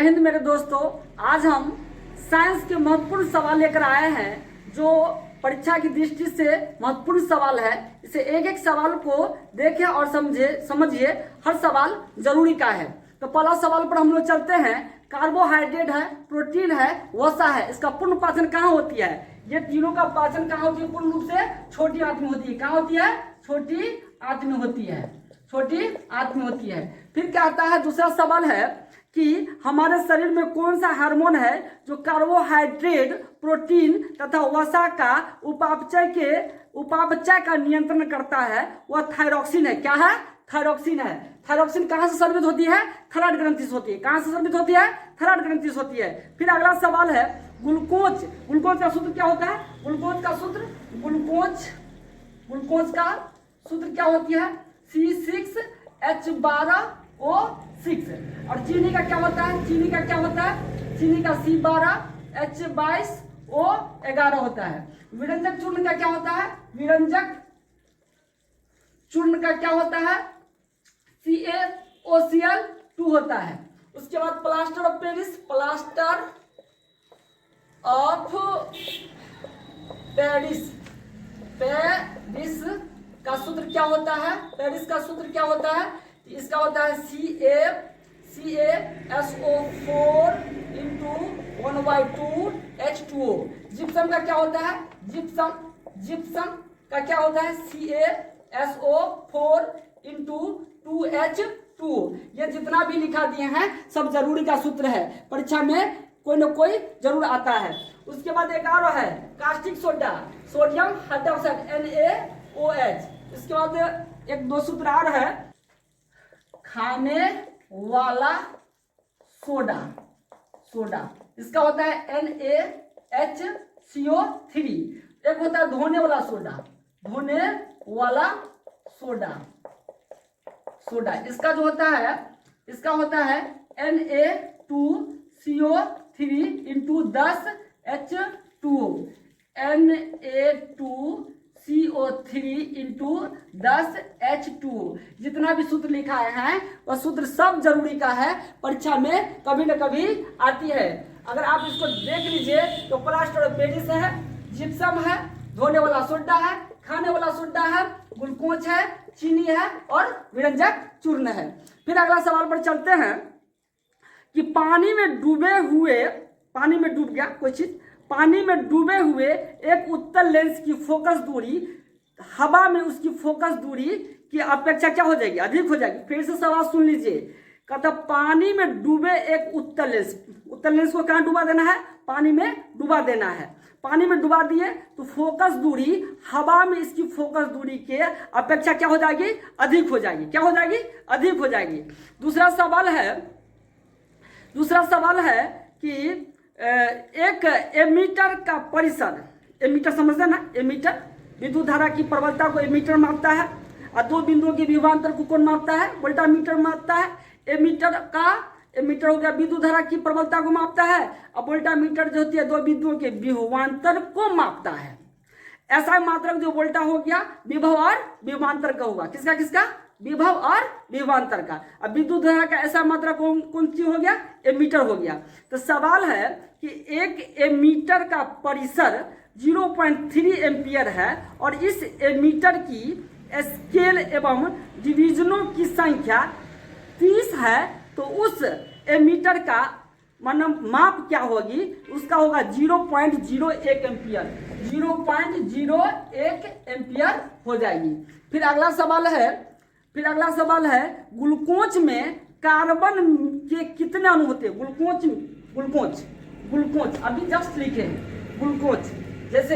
हिंद मेरे दोस्तों। आज हम साइंस के महत्वपूर्ण सवाल लेकर आए हैं जो परीक्षा की दृष्टि से महत्वपूर्ण सवाल है। इसे एक एक सवाल को देखें और समझिए हर सवाल जरूरी का है। तो पहला सवाल पर हम लोग चलते हैं। कार्बोहाइड्रेट है, प्रोटीन है, वसा है, इसका पूर्ण पाचन कहाँ होती है? ये तीनों का पाचन कहाँ होती है? पूर्ण रूप से छोटी आंत में होती है। कहाँ होती है? छोटी आंत में होती है। छोटी आंत में होती है। फिर क्या आता है? दूसरा सवाल है कि हमारे शरीर में कौन सा हार्मोन है जो कार्बोहाइड्रेट, प्रोटीन तथा वसा का उपापचय का नियंत्रण करता है? वह थायरॉक्सिन है। क्या है? थायरॉक्सिन है। थायरॉक्सिन कहाँ से स्रावित होती है? थैलाइड ग्रंथि से होती है। कहाँ से स्रावित होती है? थैलाइड ग्रंथि से होती है। फिर अगला सवाल है ग्लूकोज। ग्लूकोज का सूत्र क्या होता है? ग्लूकोज का सूत्र क्या होती है? C6H12O6। और चीनी का क्या होता है? चीनी का C12H22O11 होता है। विरंजक चूर्ण का क्या होता है? विरंजक चूर्ण का क्या होता है? CaOCl2 होता है। उसके बाद प्लास्टर ऑफ पेरिस का सूत्र क्या होता है? पेरिस का सूत्र क्या होता है? इसका होता है CaSO4 × 1/2H2O। जिप्सम का क्या होता है? जिप्सम का क्या होता है? CaSO4 × 2H2O। ये जितना भी लिखा दिए हैं सब जरूरी का सूत्र है। परीक्षा में कोई न कोई जरूर आता है। उसके बाद एक और है caustic soda, sodium hydroxide NaOH। इसके बाद एक दो सूत्र और है खाने वाला सोडा। इसका होता है NaHCO3। एक होता है धोने वाला सोडा। इसका जो होता है इसका होता है Na2CO3 × 10H2O। Na2CO3 × 10H2O। जितना भी सूत्र लिखा है वह सूत्र सब जरूरी का है। परीक्षा में कभी न कभी आती है। अगर आप इसको देख लीजिए तो प्लास्टर ऑफ पेरिस है, जिप्सम है, धोने वाला सोडा है, खाने वाला सोडा है, ग्लूकोज है, चीनी है और विरंजक चूर्ण है। फिर अगला सवाल पर चलते हैं कि पानी में डूबे हुए एक उत्तल लेंस की फोकस दूरी हवा में उसकी फोकस दूरी की अपेक्षा क्या हो जाएगी? अधिक हो जाएगी। फिर से सवाल सुन लीजिए। कहता पानी में डूबे एक उत्तल लेंस को कहाँ डुबा देना है? पानी में डुबा देना है। पानी में डुबा दिए तो फोकस दूरी हवा में इसकी फोकस दूरी के अपेक्षा क्या हो जाएगी? अधिक हो जाएगी। क्या हो जाएगी? अधिक हो जाएगी। दूसरा सवाल है कि एक एमीटर का परिसर, एमीटर समझते ना? एमीटर विद्युत धारा की प्रबलता को एमीटर मापता है और दो बिंदुओं के विभवांतर को कौन मापता है? वोल्टामीटर मापता है। एमीटर हो गया विद्युत धारा की प्रबलता को मापता है और वोल्टामीटर जो होती है दो बिंदुओं के विभवांतर को मापता है। ऐसा मात्रक जो वोल्टा हो गया विभव और विभवांतर का होगा। किसका? विभव और विभवांतर का। अब विद्युत धारा का ऐसा मात्रक कौन सी हो गया? एमीटर हो गया। तो सवाल है कि एक एमीटर का परिसर 0.3 एम्पियर है और इस एमीटर की स्केल एवं डिवीजनों की संख्या 30 है तो उस एमीटर का माप क्या होगी? उसका होगा 0.01 एम्पियर। 0.01 एम्पियर हो जाएगी। फिर अगला सवाल है ग्लूकोज में कार्बन के कितने अणु होते हैं? ग्लूकोज अभी जस्ट लिखे हैं। ग्लूकोज जैसे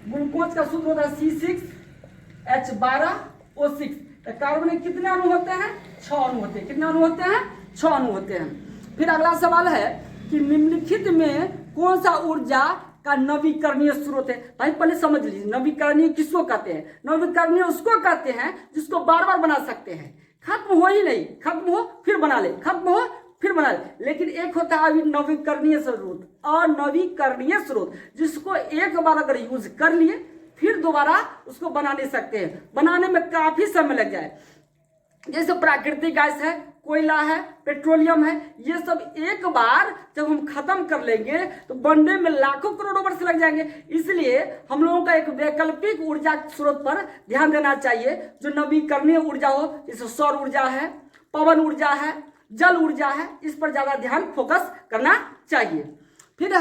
ग्लूकोज का सूत्र होता है C6H12O6। कार्बन के कितने अणु होते हैं? 6 अणु होते हैं। कितने अणु होते हैं? 6 अणु होते हैं। फिर अगला सवाल है कि निम्नलिखित में कौन सा ऊर्जा का नवीकरणीय स्रोत है? भाई पहले समझ लीजिए नवीकरणीय किसको कहते हैं? नवीकरणीय उसको कहते हैं जिसको बार बार बना सकते हैं। खत्म हो ही नहीं, खत्म हो फिर बना ले, खत्म हो फिर बना ले। लेकिन एक होता है नवीकरणीय स्रोत जिसको एक बार अगर यूज कर लिए फिर दोबारा उसको बना नहीं सकते हैं। बनाने में काफी समय लग जाए। जैसे प्राकृतिक गैस है, कोयला है, पेट्रोलियम है, ये सब एक बार जब हम खत्म कर लेंगे तो बनने में लाखों करोड़ों वर्ष लग जाएंगे। इसलिए हम लोगों का एक वैकल्पिक ऊर्जा स्रोत पर ध्यान देना चाहिए, जो नवीकरणीय ऊर्जा हो, जैसे सौर ऊर्जा है, पवन ऊर्जा है, जल ऊर्जा है, इस पर ज्यादा ध्यान फोकस करना चाहिए। फिर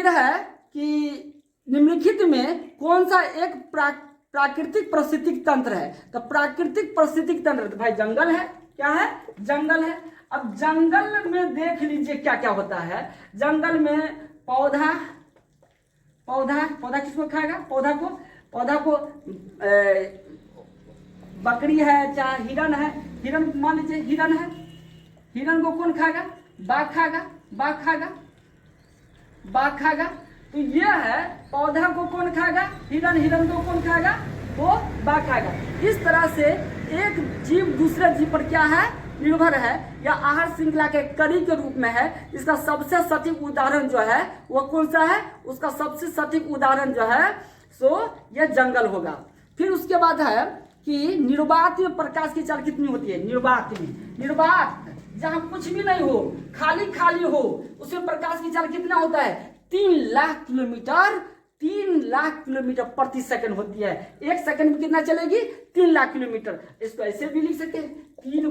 है कि निम्नलिखित में कौन सा एक प्राकृतिक पारिस्थितिक तंत्र है? तो प्राकृतिक पारिस्थितिक तंत्र तो भाई जंगल है। क्या है? जंगल है। अब जंगल में देख लीजिए क्या क्या होता है। जंगल में पौधा किसको खाएगा? पौधा को बकरी है, चाहे हिरन है, हिरन मान लीजिए हिरन है, हिरन को कौन खाएगा? बाघ खाएगा। तो ये है, पौधा को कौन खाएगा? हिरन को कौन खाएगा? वो बाघ खाएगा। इस तरह से एक जीव दूसरे जीव पर क्या है? निर्भर है, या आहार श्रृंखला के कड़ी के रूप में है। इसका सबसे सटीक उदाहरण जो है वो कौन सा है? उसका सबसे सटीक उदाहरण जो है सो ये जंगल होगा। फिर उसके बाद है कि निर्वात में प्रकाश की चाल कितनी होती है? निर्वात जहां कुछ भी नहीं हो, खाली हो, उसमें प्रकाश की चाल कितना होता है? 3 लाख किलोमीटर प्रति सेकंड होती है। एक सेकंड में कितना चलेगी? 3 लाख किलोमीटर। इसको ऐसे भी लिख सकते हैं, 3 ×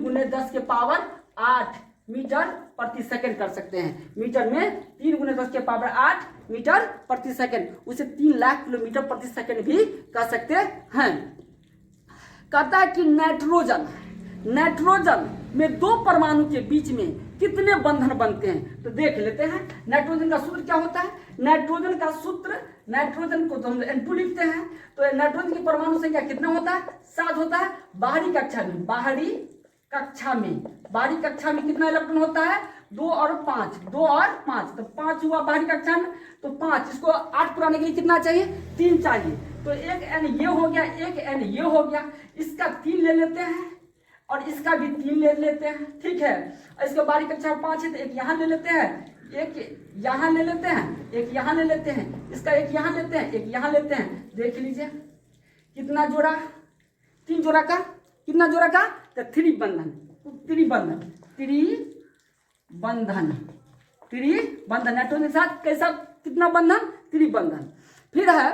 10⁸ मीटर प्रति सेकंड कर सकते हैं। मीटर में 3 × 10⁸ मीटर प्रति सेकंड, उसे 3 लाख किलोमीटर प्रति सेकंड भी कह सकते हैं। कहता है कि नाइट्रोजन में 2 परमाणु के बीच में कितने बंधन बनते हैं? तो देख लेते हैं। नाइट्रोजन का सूत्र क्या होता है? नाइट्रोजन को तो हम N2 लिखते हैं। तो नाइट्रोजन की परमाणु संख्या कितना होता है? 7 होता है। बाहरी कक्षा में कितना इलेक्ट्रॉन होता है? 2 और 5। तो 5 हुआ बाहरी कक्षा में, तो 5, इसको 8 पुराने के लिए कितना चाहिए? 3 चाहिए। तो एक N ये हो गया, एक N ये हो गया। इसका 3 ले लेते हैं और इसका भी 3 ले लेते हैं, ठीक है। इसके बाहरी कक्षा 5 है, तो एक यहाँ ले लेते हैं, एक यहाँ ले लेते हैं, एक यहाँ ले लेते हैं, इसका एक यहाँ लेते हैं, एक यहाँ लेते हैं। देख लीजिए कितना जोड़ा? 3 जोड़ा का। कितना जोड़ा का? तो 3 बंधन। नाइट्रोजन के साथ कैसा कितना बंधन? 3 बंधन। फिर है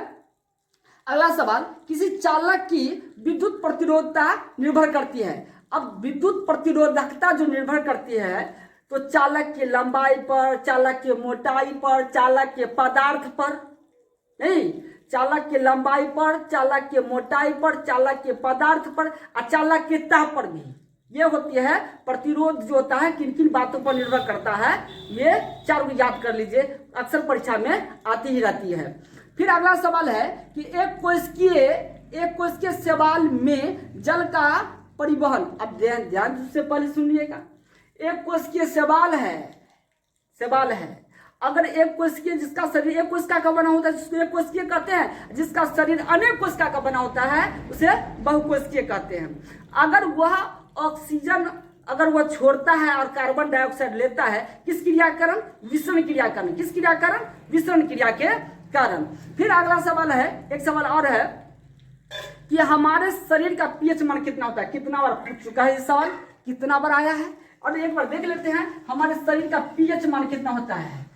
अगला सवाल, किसी चालक की विद्युत प्रतिरोधकता निर्भर करती है। अब विद्युत प्रतिरोधकता जो निर्भर करती है, तो चालक की लंबाई पर, चालक की मोटाई पर, चालक के पदार्थ पर नहीं, चालक की लंबाई पर, चालक के मोटाई पर, चालक के पदार्थ पर और चालक के ताप पर भी ये होती है। प्रतिरोध जो होता है किन किन बातों पर निर्भर करता है, ये 4 को याद कर लीजिए, अक्सर परीक्षा में आती ही रहती है। फिर अगला सवाल है कि एक कोशिकीय शैवाल में जल का परिवहन। अब ध्यान से पहले सुनिएगा। एक कोशिकीय शैवाल है। अगर एक कोशिकीय जिसका शरीर एक कोशिका का बना होता है, जिसको एक कोशिकीय कहते हैं। जिसका शरीर अनेक कोशिका का बना होता है, उसे बहुकोशिकीय कहते हैं। अगर वह ऑक्सीजन छोड़ता है और कार्बन डाइऑक्साइड लेता है, किस क्रिया के कारण? विसरण क्रिया के कारण। किस क्रिया के कारण? विसरण क्रिया के कारण। फिर अगला सवाल है, एक सवाल और है कि हमारे शरीर का पीएच मान कितना होता है? कितना बार पूछ चुका है ये सवाल, कितना बार आया है? और एक बार देख लेते हैं, हमारे शरीर का पीएच मान कितना होता है?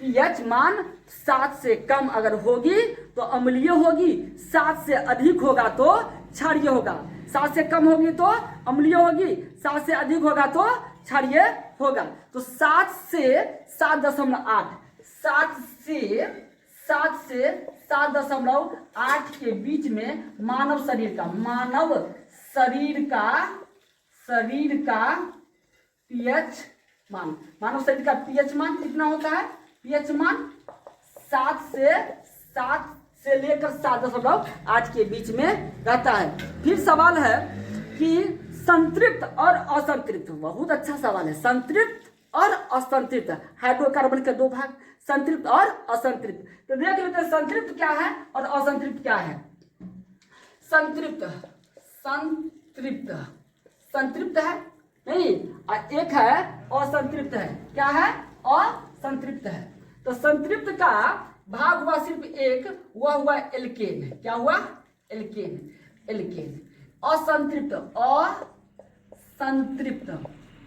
पीएच मान 7 से कम अगर होगी तो अम्लीय होगी, 7 से अधिक होगा तो क्षारीय होगा। 7 से कम होगी तो अम्लीय होगी, 7 से अधिक होगा तो क्षारीय होगा। तो 7 से 7.8, 7 से 7.8 के बीच में मानव शरीर का पीएच मान, मानव शरीर का पीएच मान कितना होता है? पीएच मान 7 से लेकर 7.8 के बीच में रहता है। फिर सवाल है कि संतृप्त और असंतृप्त, बहुत अच्छा सवाल है। संतृप्त और असंतृप्त, हाइड्रोकार्बन के 2 भाग, संतृप्त और असंतृप्त। तो देख लेते हैं संतृप्त क्या है और असंतृप्त क्या है। संतृप्त है नहीं, और एक है असंतृप्त है। क्या है? असंतृप्त है। तो संतृप्त का भाग हुआ सिर्फ एक, वह हुआ एल्केन। क्या हुआ? एल्केन। असंतृप्त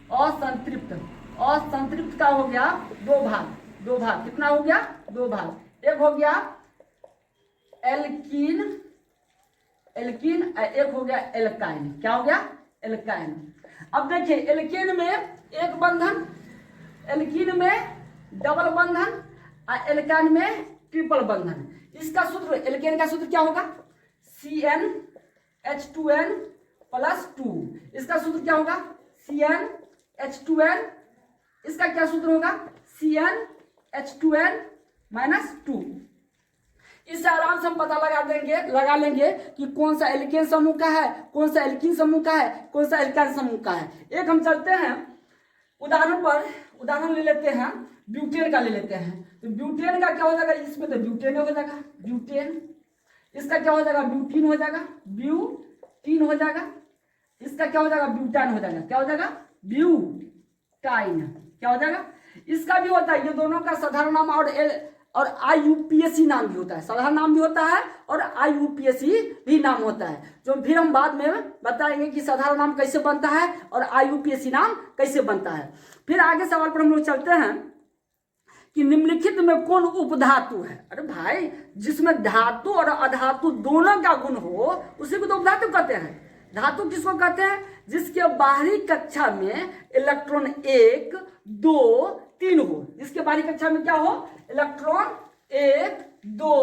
असंतृप्त, असंतृप्त का हो गया दो भाग, दो भाग, कितना हो गया? दो भाग, एक हो गया एल्कीन, एल्कीन, एक हो गया एल्काइन, क्या हो गया? एल्काइन। अब देखिए एल्केन में एक बंधन, एल्कीन में डबल बंधन और एल्काइन में ट्रिपल बंधन। इसका सूत्र, एल्केन का सूत्र क्या होगा? CnH2n plus 2। इसका सूत्र क्या होगा? CnH2n। इसका क्या सूत्र होगा? CnH2n minus 2। इससे आराम से हम पता लगा लेंगे कि कौन सा एल्केन समूह का है, कौन सा एल्कीन समूह का है, कौन सा एल्काइन समूह का है। एक हम चलते हैं उदाहरण ले लेते हैं, ब्यूटेन का ले लेते हैं। तो ब्यूटेन का क्या हो जाएगा? इसमें तो ब्यूटेन हो जाएगा, ब्यूटेन। इसका क्या हो जाएगा? ब्यूटीन हो जाएगा, ब्यूटीन हो जाएगा। इसका क्या हो जाएगा? ब्यूटान हो जाएगा, क्या हो जाएगा? ब्यूटाइन, क्या हो जाएगा? इसका भी होता है, ये दोनों का साधारण नाम और IUPAC नाम भी होता है, साधारण नाम भी होता है और IUPAC भी नाम होता है, जो फिर हम बाद में बताएंगे कि साधारण नाम कैसे बनता है और IUPAC नाम कैसे बनता है। फिर आगे सवाल पर हम लोग चलते हैं कि निम्नलिखित में कौन उपधातु है? अरे भाई, जिसमें धातु और अधातु दोनों का गुण हो उसी को तो उपधातु कहते हैं। धातु किसको कहते हैं? जिसके बाहरी कक्षा में इलेक्ट्रॉन 1, 2, 3 हो। जिसके बाहरी कक्षा में क्या हो? इलेक्ट्रॉन 1, 2,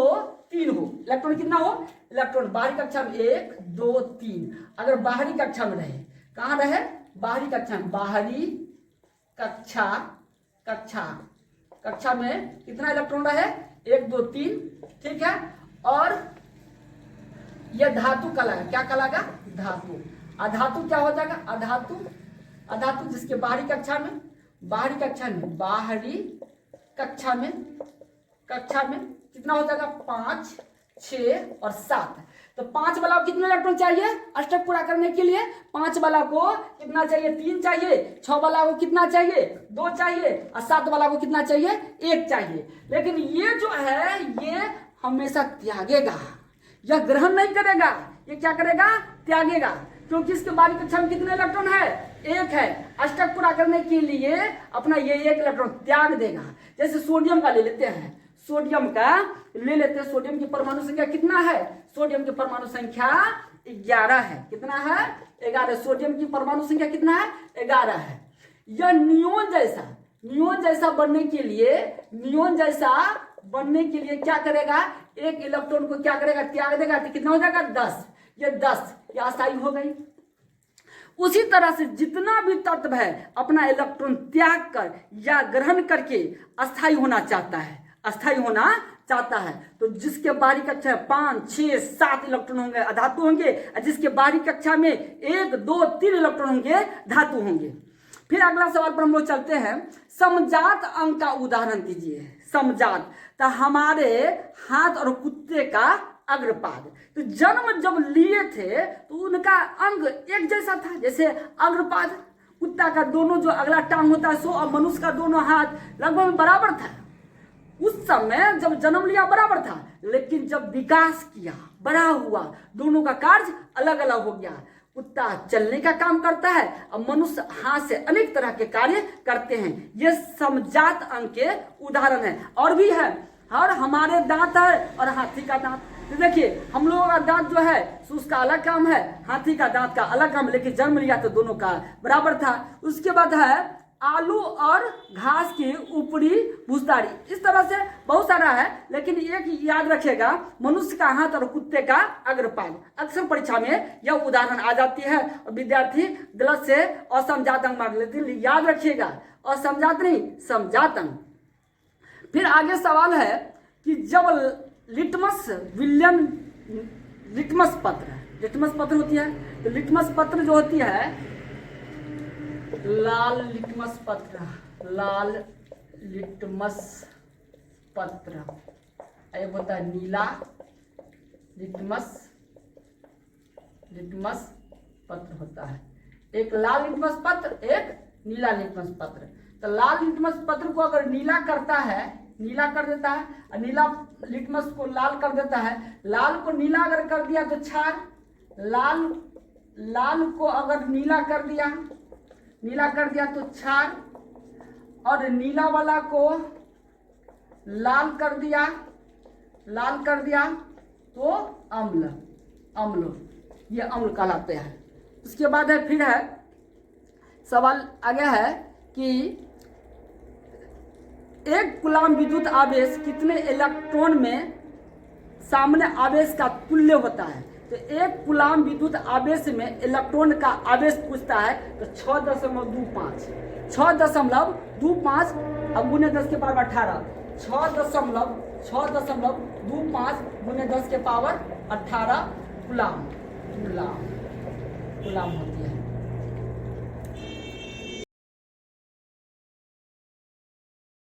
3 हो। इलेक्ट्रॉन कितना हो? इलेक्ट्रॉन बाहरी कक्षा में 1, 2, 3। अगर बाहरी कक्षा में रहे, कहाँ रहे? बाहरी कक्षा में, बाहरी कक्षा में कितना इलेक्ट्रॉन रहे? 1, 2, 3, ठीक है। और यह धातु कहलाएगा, क्या कहलाएगा? धातु। अधातु क्या हो जाएगा? अधातु जिसके बाहरी कक्षा में कितना हो जाएगा? 5, 6 और 7। तो 5 वाला को कितने इलेक्ट्रॉन चाहिए अष्टक पूरा करने के लिए? 5 वाला को कितना चाहिए? 3 चाहिए। 6 वाला को कितना चाहिए? 2 चाहिए। और 7 वाला को कितना चाहिए? 1 चाहिए। लेकिन ये जो है ये हमेशा त्यागेगा, यह ग्रहण नहीं करेगा। ये क्या करेगा? त्यागेगा, क्योंकि इसके बाहरी कक्षा में कितने इलेक्ट्रॉन है? 1 है। अष्टक पूरा करने के लिए अपना ये 1 इलेक्ट्रॉन त्याग देगा। जैसे सोडियम का ले लेते हैं, सोडियम की परमाणु संख्या कितना है? सोडियम की परमाणु संख्या 11 है। कितना है? 11। सोडियम की परमाणु संख्या कितना है? 11 है। यह नियोन जैसा बनने के लिए क्या करेगा? 1 इलेक्ट्रॉन को क्या करेगा? त्याग देगा। तो कितना हो जाएगा? 10। ये 10 ये अस्थायी हो गई। उसी तरह से जितना भी तत्व है अपना इलेक्ट्रॉन त्याग कर या ग्रहण करके अस्थायी होना चाहता है। तो जिसके बाहरी कक्षा में 5, 6, 7 इलेक्ट्रॉन होंगे अधातु होंगे, और जिसके बाहरी कक्षा में 1, 2, 3 इलेक्ट्रॉन होंगे धातु होंगे। फिर अगला सवाल पर हम लोग चलते हैं, समजात अंग का उदाहरण दीजिए। समजात, तो हमारे हाथ और कुत्ते का अग्रपाद। तो जन्म जब लिए थे तो उनका अंग एक जैसा था, जैसे अग्रपाद। कुत्ता का दोनों जो अगला टांग होता है सो, और मनुष्य का दोनों हाथ लगभग बराबर था। उस समय जब जन्म लिया बराबर था, लेकिन जब विकास किया, बड़ा हुआ, दोनों का कार्य अलग अलग हो गया। कुत्ता चलने का काम करता है और मनुष्य हाथ से अनेक तरह के कार्य करते हैं। ये समजात अंग के उदाहरण है। और भी है, और हमारे दांत है और हाथी का दांत। तो देखिए हम लोगों का दांत जो है उसका अलग काम है, हाथी का दांत का अलग काम, लेकिन जन्म लिया तो दोनों का बराबर था। उसके बाद है आलू और घास की ऊपरी भूसदारी। इस तरह से बहुत सारा है, लेकिन एक याद रखिएगा, मनुष्य का हाथ और कुत्ते का अग्रपाद। अक्सर परीक्षा में यह उदाहरण आ जाती है और विद्यार्थी गलत से असमजात अंग मांग लेते हैं। याद रखिएगा, असमजात नहीं, समजात अंग। फिर आगे सवाल है कि जब लिटमस पत्र होती है, तो लिटमस पत्र जो होती है, लाल लिटमस पत्र, एक होता है नीला लिटमस पत्र होता है। एक लाल लिटमस पत्र, एक नीला लिटमस पत्र। तो लाल लिटमस पत्र को अगर नीला कर देता है और नीला लिटमस को लाल कर देता है। लाल को नीला अगर कर दिया तो क्षार, लाल को अगर नीला कर दिया नीला कर दिया तो क्षार, और नीला वाला को लाल कर दिया, लाल कर दिया तो अम्ल, अम्ल, ये अम्ल कहलाते हैं। उसके बाद है फिर है सवाल आगे है कि एक कूलाम विद्युत आवेश कितने इलेक्ट्रॉन में सामान्य आवेश का तुल्य होता है। तो एक कूलाम विद्युत आवेश में इलेक्ट्रॉन का आवेश पूछता है तो 6.25, 6.25 अब गुने 10 के पावर 18, 6.25 गुने 10 के पावर 18 कूलाम, कूलाम, कूलाम होती है।